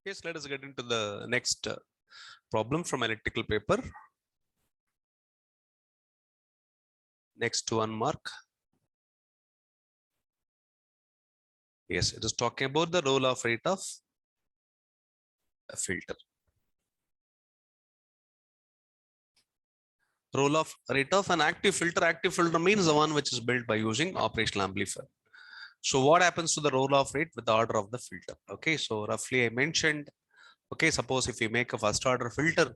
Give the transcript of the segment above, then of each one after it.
Yes, let us get into the next problem from electrical paper. Next one mark. Yes, it is talking about the roll-off rate of a filter. Roll-off rate of an active filter. Active filter means the one which is built by using operational amplifier. So what happens to the roll-off rate with the order of the filter? Okay, so roughly I mentioned, okay, suppose if you make a first order filter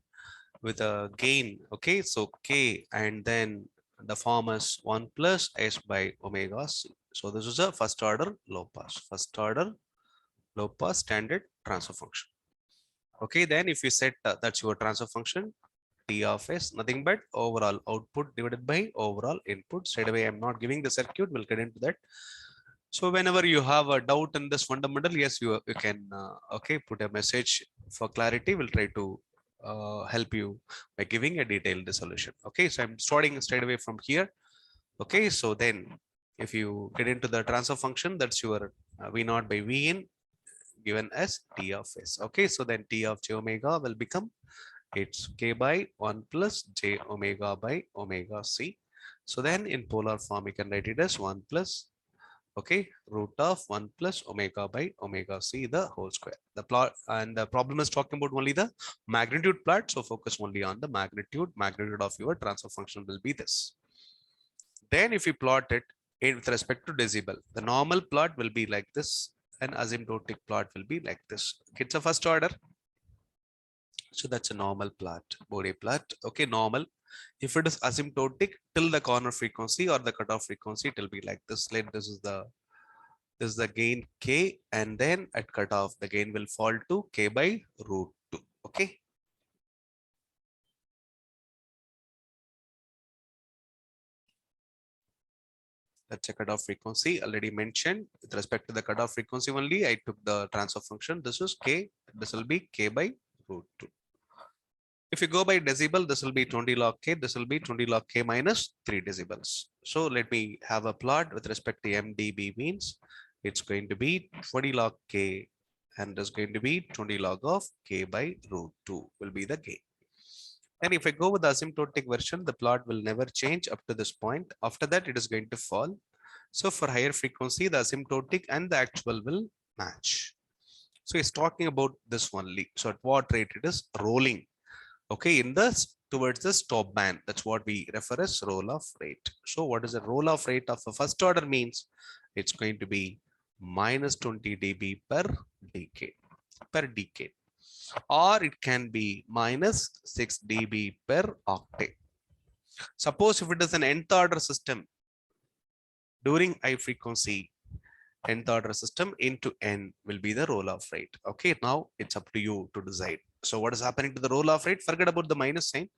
with a gain, okay, so K, and then the form is 1 plus S by omega C. So this is a first order low pass standard transfer function. Okay, then if you set that's your transfer function, T of S, nothing but overall output divided by overall input. Straight away, I'm not giving the circuit, we'll get into that. So whenever you have a doubt in this fundamental, yes, you can, okay, put a message for clarity. We'll try to help you by giving a detailed solution. Okay, so I'm starting straight away from here. Okay, so then if you get into the transfer function, that's your V naught by V in given as T of S. Okay, so then T of j omega will become, it's K by 1 plus j omega by omega C. So then in polar form, you can write it as 1 plus, okay, root of 1 plus omega by omega C the whole square. The plot, and the problem is talking about only the magnitude plot. So focus only on the magnitude of your transfer function will be this. Then if you plot it with respect to decibel, the normal plot will be like this, and asymptotic plot will be like this. It's a first order. So that's a normal plot, Bode plot. Okay, normal. If it is asymptotic till the corner frequency or the cutoff frequency, it will be like this. Let this is the gain K, and then at cutoff, the gain will fall to K by root 2. Okay. That's a cutoff frequency already mentioned. With respect to the cutoff frequency only, I took the transfer function. This is K. This will be K by root 2. If you go by decibel, this will be 20 log K. This will be 20 log K minus 3 decibels. So let me have a plot with respect to MdB means it's going to be 20 log K, and there's going to be 20 log of K by root 2 will be the gain. And if I go with the asymptotic version, the plot will never change up to this point. After that, it is going to fall. So for higher frequency, the asymptotic and the actual will match. So it's talking about this only. So at what rate it is rolling, okay, in the towards the stop band. That's what we refer as roll off rate. So what is the roll off rate of a first order means? It's going to be minus 20 dB per decade, or it can be minus 6 dB per octave. Suppose if it is an nth order system during high frequency, nth order system into n will be the roll off rate. Okay, now it's up to you to decide. So what is happening to the roll off rate? Forget about the minus sign.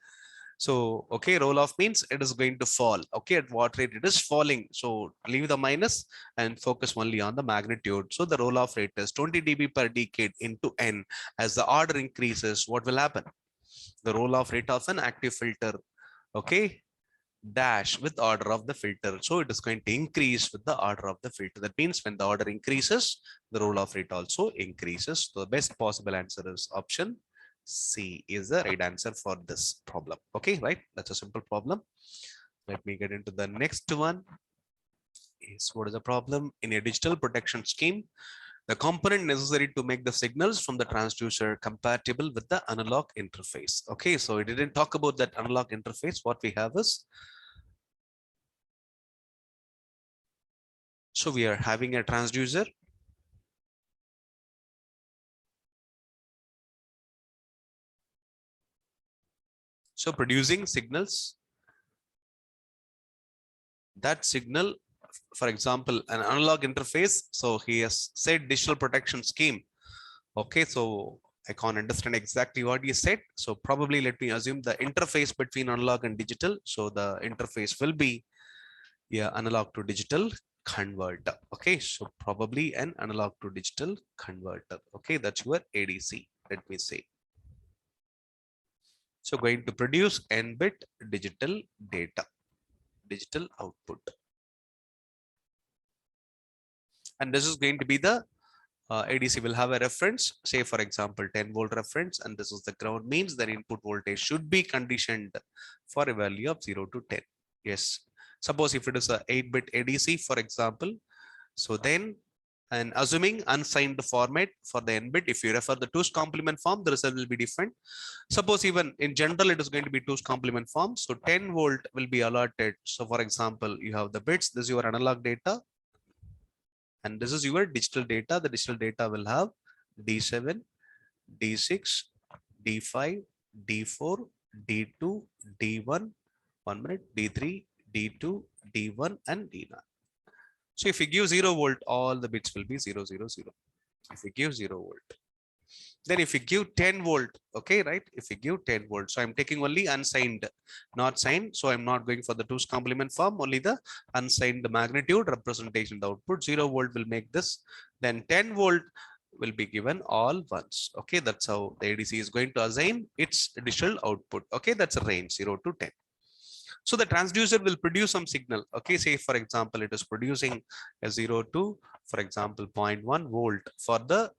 So, okay, roll off means it is going to fall. Okay, at what rate it is falling. So leave the minus and focus only on the magnitude. So the roll off rate is 20 dB per decade into n. As the order increases, what will happen? The roll off rate of an active filter, okay, dash with order of the filter. So it is going to increase with the order of the filter. That means when the order increases, the roll off rate also increases. So the best possible answer is option C is the right answer for this problem. Okay, right? That's a simple problem. Let me get into the next one. Is what is the problem? In a digital protection scheme, the component necessary to make the signals from the transducer compatible with the analog interface. Okay, so we didn't talk about that analog interface. What we have is, so we are having a transducer. So producing signals, that signal, for example, an analog interface. So he has said digital protection scheme. Okay, so I can't understand exactly what he said. So probably let me assume the interface between analog and digital. So the interface will be, yeah, analog to digital converter. Okay, so probably an analog to digital converter. Okay, that's your ADC. Let me say. So going to produce n-bit digital data, digital output. And this is going to be the ADC will have a reference, say for example 10 volt reference, and this is the ground, means that input voltage should be conditioned for a value of 0 to 10. Yes, suppose if it is a 8-bit ADC, for example, so then, and assuming unsigned format for the n bit, if you refer the 2's complement form, the result will be different. Suppose even in general, it is going to be 2's complement form. So 10 volt will be allotted. So for example, you have the bits, this is your analog data, and this is your digital data. The digital data will have D7, D6, D5, D4, D2, D1, 1 minute, D3, D2, D1, and D9. So if you give 0 volt, all the bits will be 0, 0, 0. If you give 0 volt, then if you give 10 volt, okay, right? If you give 10 volt, so I'm taking only unsigned, not signed. So I'm not going for the 2's complement form, only the unsigned magnitude representation. The output 0 volt will make this. Then 10 volt will be given all ones. Okay, that's how the ADC is going to assign its digital output. Okay, that's a range 0 to 10. So the transducer will produce some signal. Okay, say for example, it is producing a 0 to, for example, 0.1 volt for the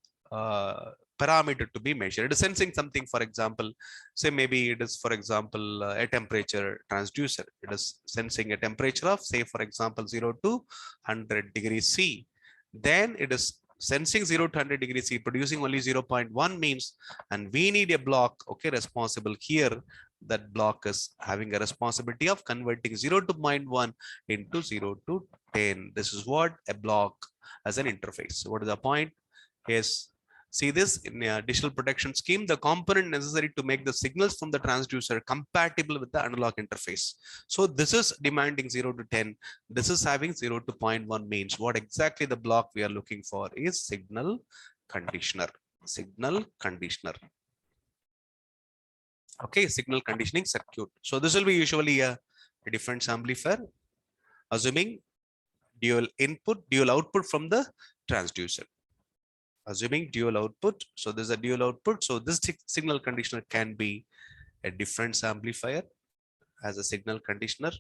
parameter to be measured. It is sensing something, for example, say maybe it is, for example, a temperature transducer. It is sensing a temperature of, say, for example, 0 to 100 degrees C. Then it is sensing 0 to 100 degrees C, producing only 0.1 means, and we need a block, okay, responsible here. That block is having a responsibility of converting 0 to 0.1 into 0 to 10. This is what a block as an interface. What is the point? Is see this in a digital protection scheme, the component necessary to make the signals from the transducer compatible with the analog interface. So this is demanding 0 to 10. This is having 0 to 0.1 means what exactly the block we are looking for is signal conditioner. Signal conditioner. Okay, signal conditioning circuit. So this will be usually a difference amplifier, assuming dual input, dual output from the transducer. Assuming dual output, so there's a dual output. So this signal conditioner can be a difference amplifier as a signal conditioner,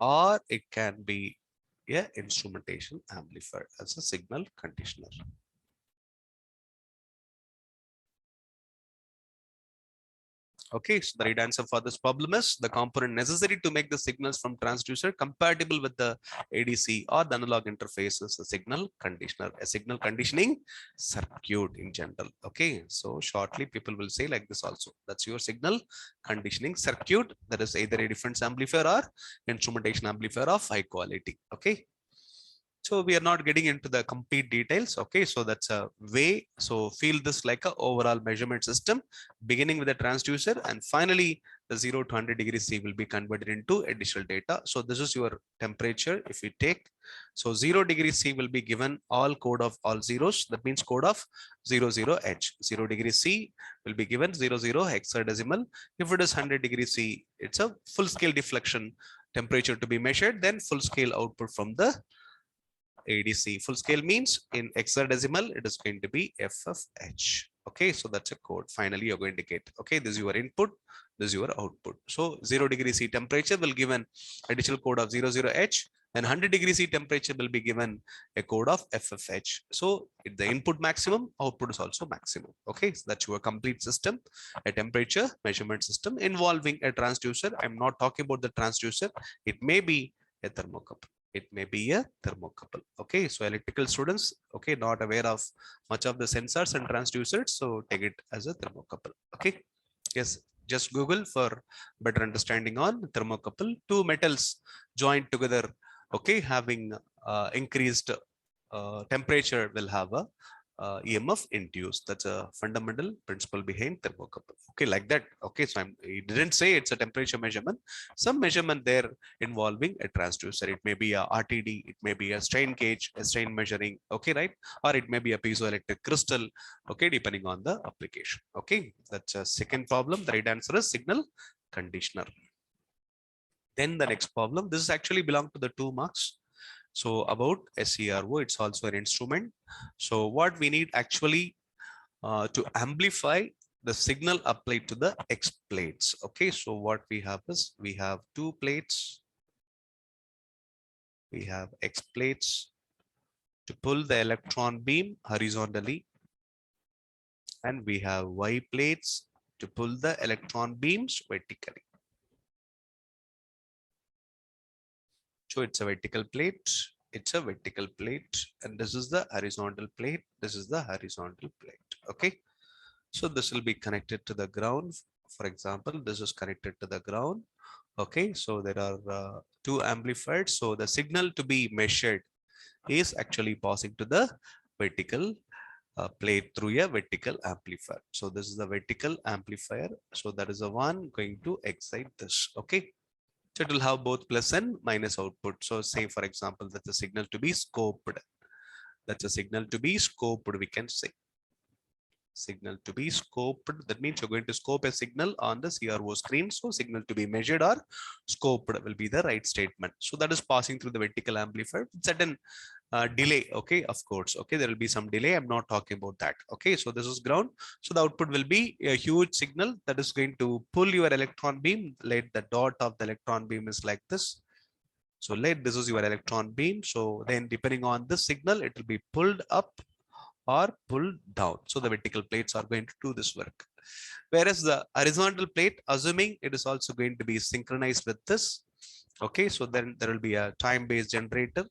or it can be a instrumentation amplifier as a signal conditioner. Okay, so the right answer for this problem is the component necessary to make the signals from transducer compatible with the ADC or the analog interface is a signal conditioner, a signal conditioning circuit in general. Okay, so shortly people will say like this also. That's your signal conditioning circuit. That is either a difference amplifier or instrumentation amplifier of high quality. Okay. So we are not getting into the complete details. Okay, so that's a way. So feel this like a overall measurement system, beginning with the transducer, and finally the 0 to 100 degrees C will be converted into additional data. So this is your temperature. If you take, so 0 degrees C will be given all code of all zeros. That means code of 00H. 0 degrees C will be given 00 hexadecimal. If it is 100 degrees C, it's a full scale deflection temperature to be measured. Then full scale output from the ADC. Full scale means in hexadecimal, it is going to be FFH. Okay, so that's a code. Finally, you're going to get, okay, this is your input, this is your output. So 0 degrees C temperature will give an additional code of 00H, and 100 degrees C temperature will be given a code of FFH. So if the input maximum, output is also maximum. Okay, so that's your complete system, a temperature measurement system involving a transducer. I'm not talking about the transducer. It may be a thermocouple. It may be a thermocouple. Okay, so electrical students, okay, not aware of much of the sensors and transducers, so take it as a thermocouple. Okay, yes, just Google for better understanding on thermocouple. Two metals joined together, okay, having increased temperature will have a EMF induced. That's a fundamental principle behind thermocouple. Okay, like that. Okay, so it didn't say it's a temperature measurement. Some measurement there involving a transducer. It may be a RTD, it may be a strain gauge, a strain measuring. Okay, right? Or it may be a piezoelectric crystal. Okay, depending on the application. Okay, that's a second problem. The right answer is signal conditioner. Then the next problem. This is actually belong to the 2 marks. So about SCRO, it's also an instrument. So what we need actually to amplify the signal applied to the X plates. Okay, so what we have is we have 2 plates. We have X plates. to pull the electron beam horizontally, and we have Y plates to pull the electron beams vertically. So it's a vertical plate, it's a vertical plate, and this is the horizontal plate, this is the horizontal plate. Okay, so this will be connected to the ground. For example, this is connected to the ground. Okay, so there are two amplifiers, so the signal to be measured is actually passing to the vertical plate through a vertical amplifier. So this is the vertical amplifier, so that is the one going to excite this. Okay, so it will have both plus and minus output. So say for example, that's a signal to be scoped. That's a signal to be scoped, we can say. Signal to be scoped. That means you're going to scope a signal on the CRO screen. So signal to be measured or scoped will be the right statement. So that is passing through the vertical amplifier. Certain delay. Okay, of course. Okay, there will be some delay. I'm not talking about that. Okay, so this is ground. So the output will be a huge signal that is going to pull your electron beam. Let the dot of the electron beam is like this. So let this is your electron beam. So then depending on this signal, it will be pulled up or pulled down. So the vertical plates are going to do this work. Whereas the horizontal plate, assuming it is also going to be synchronized with this. Okay, so then there will be a time-based generator,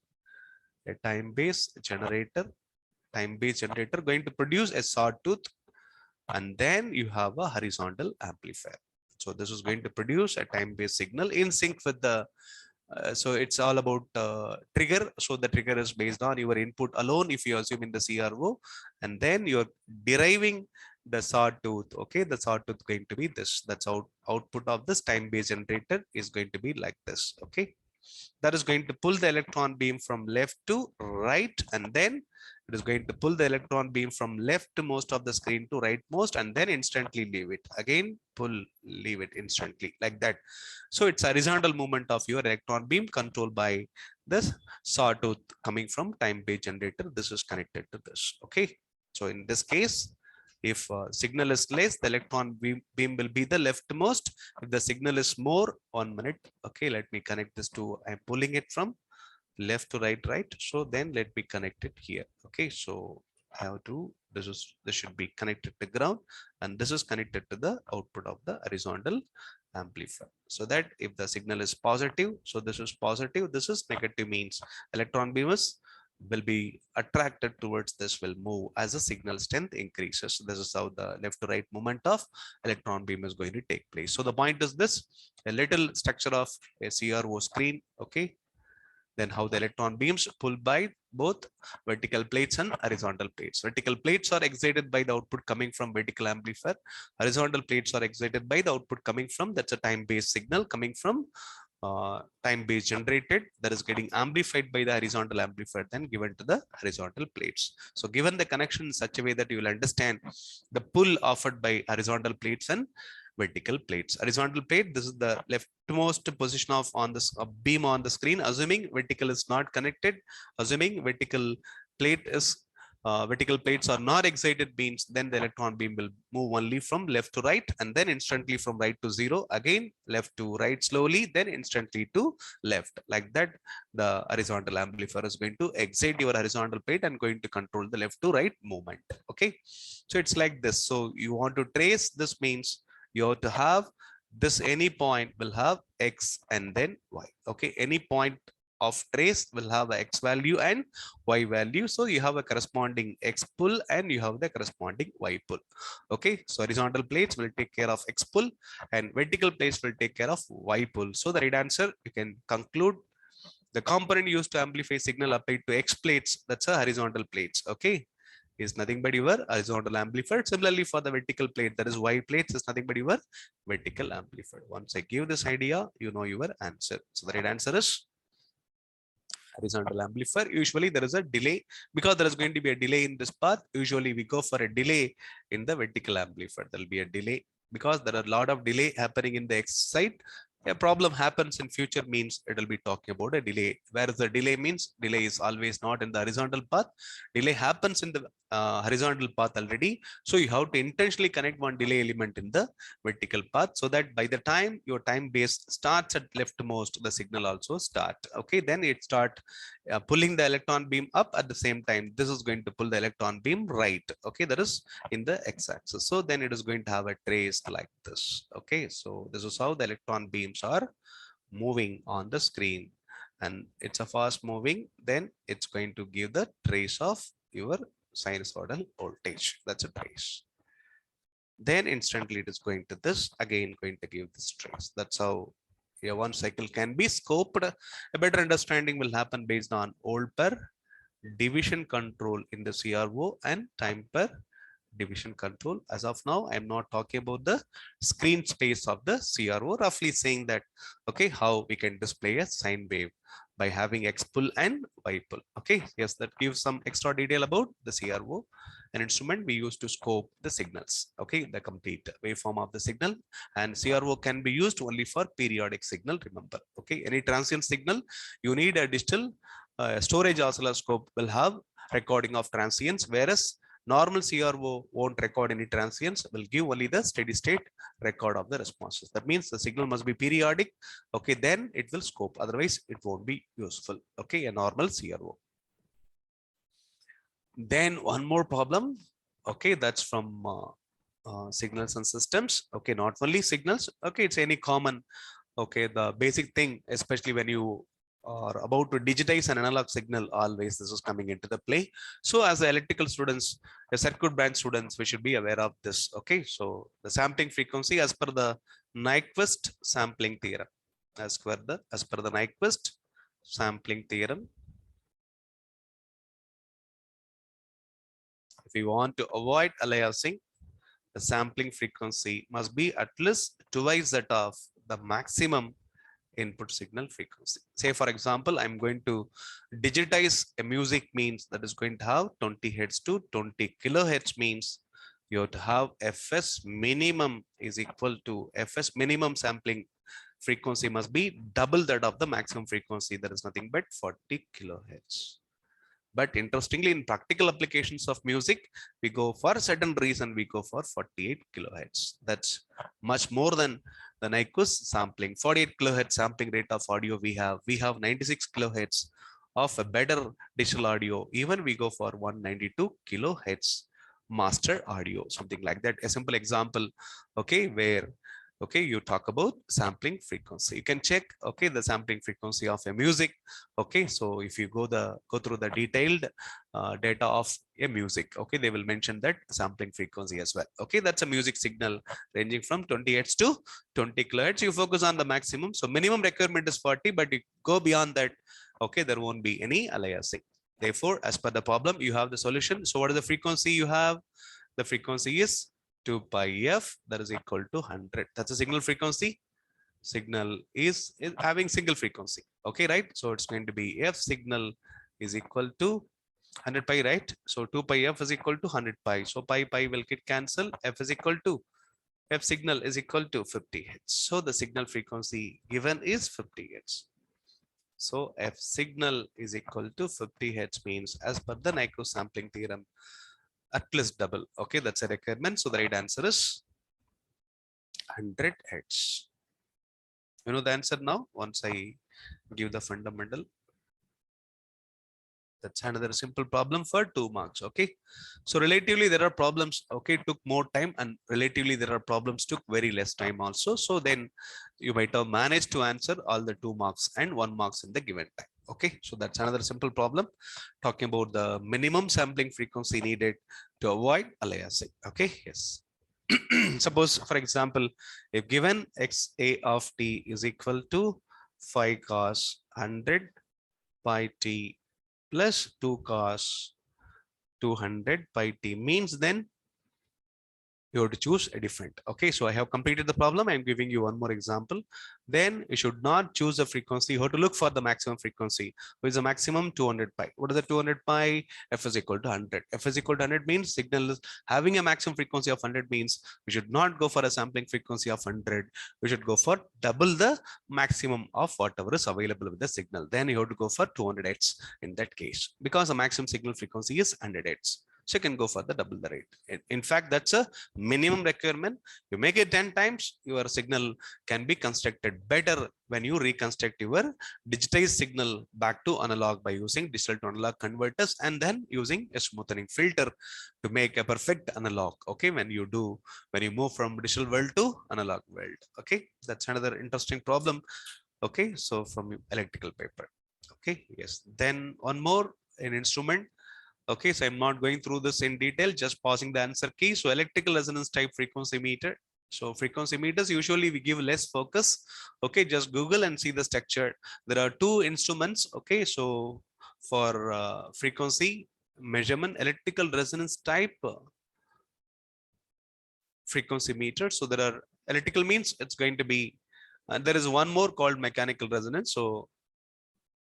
time-based generator going to produce a sawtooth, and then you have a horizontal amplifier. So this is going to produce a time-based signal in sync with the so it's all about trigger. So the trigger is based on your input alone if you assume in the CRO, and then you're deriving the sawtooth. Okay, the sawtooth going to be this. That's output of this time-based generator is going to be like this. Okay, that is going to pull the electron beam from left to right, and then it is going to pull the electron beam from left to most of the screen to right most, and then instantly leave it again, pull, leave it instantly, like that. So it's a horizontal movement of your electron beam controlled by this sawtooth coming from time-based generator. This is connected to this. Okay, so in this case, if signal is less, the electron beam will be the leftmost. If the signal is more, 1 minute. Okay, let me connect this to, I'm pulling it from left to right, right. So then let me connect it here. Okay, so I have to, this should be connected to ground, and this is connected to the output of the horizontal amplifier. So that if the signal is positive, so this is positive, this is negative, means electron beam will be attracted towards this, will move as the signal strength increases. This is how the left to right movement of electron beam is going to take place. So the point is this, a little structure of a CRO screen. Okay, then how the electron beams pulled by both vertical plates and horizontal plates. Vertical plates are excited by the output coming from vertical amplifier. Horizontal plates are excited by the output coming from, that's a time-based signal coming from time-based generated, that is getting amplified by the horizontal amplifier, then given to the horizontal plates. So given the connection in such a way that you will understand the pull offered by horizontal plates and vertical plates. Horizontal plate, this is the leftmost position of on this beam on the screen, assuming vertical is not connected, assuming vertical plate is vertical plates are not excited, means then the electron beam will move only from left to right, and then instantly from right to zero, again left to right slowly, then instantly to left, like that. The horizontal amplifier is going to excite your horizontal plate and going to control the left to right movement. Okay, so it's like this. So you want to trace this, means you have to have this, any point will have x and then y. Okay, any point of trace will have a x value and y value. So you have a corresponding x pull and you have the corresponding y pull. Okay, so horizontal plates will take care of x pull and vertical plates will take care of y pull. So the right answer, you can conclude, the component used to amplify signal applied to x plates, that's a horizontal plates. Okay, is nothing but your horizontal amplifier. Similarly for the vertical plate, that is y plates, is nothing but your vertical amplifier. Once I give this idea, you know your answer. So the right answer is horizontal amplifier. Usually there is a delay, because there is going to be a delay in this path. Usually we go for a delay in the vertical amplifier. There will be a delay because there are a lot of delay happening in the x side. a problem happens in future means it will be talking about a delay. Whereas the delay means delay is always not in the horizontal path. Delay happens in the horizontal path already. So you have to intentionally connect one delay element in the vertical path so that by the time your time base starts at leftmost, the signal also start. Okay, then it start pulling the electron beam up at the same time. This is going to pull the electron beam right. Okay, that is in the x-axis. So then it is going to have a trace like this. Okay, so this is how the electron beams are moving on the screen, and it's a fast moving, then it's going to give the trace of your sinusoidal voltage. That's a trace. Then instantly it is going to this, again going to give this trace. That's how one cycle can be scoped. A better understanding will happen based on old per division control in the CRO and time per division control. As of now, I'm not talking about the screen space of the CRO, roughly saying that, okay, how we can display a sine wave by having X pull and Y pull. Okay, yes, that gives some extra detail about the CRO, an instrument we use to scope the signals. Okay, the complete waveform of the signal, and CRO can be used only for periodic signal. Remember, okay, any transient signal, you need a digital storage oscilloscope will have recording of transients, whereas normal CRO won't record any transients, will give only the steady state record of the responses. That means the signal must be periodic. Okay, then it will scope. Otherwise, it won't be useful. Okay, a normal CRO. Then one more problem. Okay, that's from signals and systems. Okay, not only signals. Okay, it's any common. Okay, the basic thing, especially when you are about to digitize an analog signal, always this is coming into the play. So as the electrical students, the circuit branch students, we should be aware of this. Okay, so the sampling frequency as per the Nyquist sampling theorem, as per the Nyquist sampling theorem, if we want to avoid aliasing, the sampling frequency must be at least twice that of the maximum input signal frequency. Say for example, I'm going to digitize a music, means that is going to have 20 hertz to 20 kilohertz, means you have to have Fs minimum is equal to Fs minimum sampling frequency must be double that of the maximum frequency, that is nothing but 40 kilohertz. But interestingly, in practical applications of music, we go for a certain reason, we go for 48 kilohertz. That's much more than the Nyquist sampling. 48 kilohertz sampling rate of audio we have. We have 96 kilohertz of a better digital audio. Even we go for 192 kilohertz master audio, something like that. A simple example, okay, where okay, you talk about sampling frequency. You can check, okay, the sampling frequency of a music. Okay, so if you go through the detailed data of a music, okay, they will mention that sampling frequency as well. Okay, that's a music signal ranging from 20 hertz to 20 kilohertz. You focus on the maximum. So minimum requirement is 40, but you go beyond that, okay, there won't be any aliasing. Therefore, as per the problem, you have the solution. So what is the frequency you have? The frequency is 2 pi f, that is equal to 100. That's a signal frequency. Signal is having single frequency. Okay, right? So it's going to be f signal is equal to 100 pi, right? So 2 pi f is equal to 100 pi. So pi will get cancelled. F is equal to f signal is equal to 50 hertz. So the signal frequency given is 50 hertz. So f signal is equal to 50 hertz, means as per the Nyquist sampling theorem, at least double. Okay, that's a requirement. So the right answer is 100 hertz. You know the answer now once I give the fundamental. That's another simple problem for 2 marks. Okay, so relatively there are problems, okay, took more time, and relatively there are problems took very less time also. So then you might have managed to answer all the 2 marks and 1 marks in the given time. Okay, so that's another simple problem talking about the minimum sampling frequency needed to avoid aliasing. Okay, yes. Suppose for example, if given xa of t is equal to 5 cos 100 pi t plus 2 cos 200 pi t, means then you have to choose a different. Okay, so I have completed the problem. I'm giving you one more example. Then you should not choose a frequency. You have to look for the maximum frequency. What is the maximum? 200 pi. What is the 200 pi? F is equal to 100. F is equal to 100 means signal is having a maximum frequency of 100 means we should not go for a sampling frequency of 100. We should go for double the maximum of whatever is available with the signal. Then you have to go for 200 Hz in that case, because the maximum signal frequency is 100 Hz. So you can go for the double the rate. In fact, that's a minimum requirement. You make it 10 times, your signal can be constructed better when you reconstruct your digitized signal back to analog by using digital to analog converters and then using a smoothing filter to make a perfect analog. Okay, when you move from digital world to analog world. Okay, that's another interesting problem. Okay, so from electrical paper. Okay, yes. Then one more, an instrument. Okay, so I'm not going through this in detail, just pausing the answer key. So electrical resonance type frequency meter. So frequency meters, usually we give less focus. Okay, just Google and see the structure. There are two instruments. Okay, so for frequency measurement, electrical resonance type frequency meter. So there are electrical means it's going to be, there is one more called mechanical resonance. So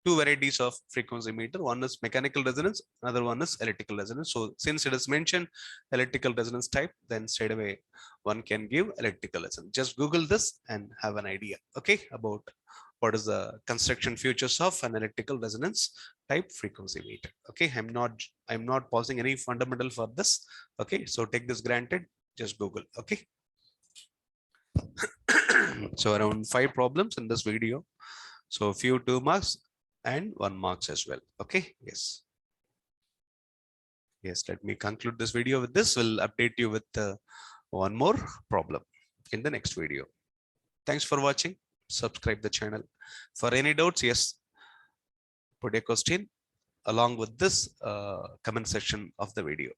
two varieties of frequency meter. One is mechanical resonance, another one is electrical resonance. So since it is mentioned electrical resonance type, then straight away one can give electrical resonance. Just Google this and have an idea, okay, about what is the construction features of an electrical resonance type frequency meter. Okay, I'm not pausing any fundamental for this. Okay, so take this granted, just Google. Okay. So around 5 problems in this video. So a few 2 marks and 1 marks as well. Okay, yes. Yes, let me conclude this video with this. We'll update you with one more problem in the next video. Thanks for watching. Subscribe the channel. For any doubts, yes, put a question along with this comment section of the video.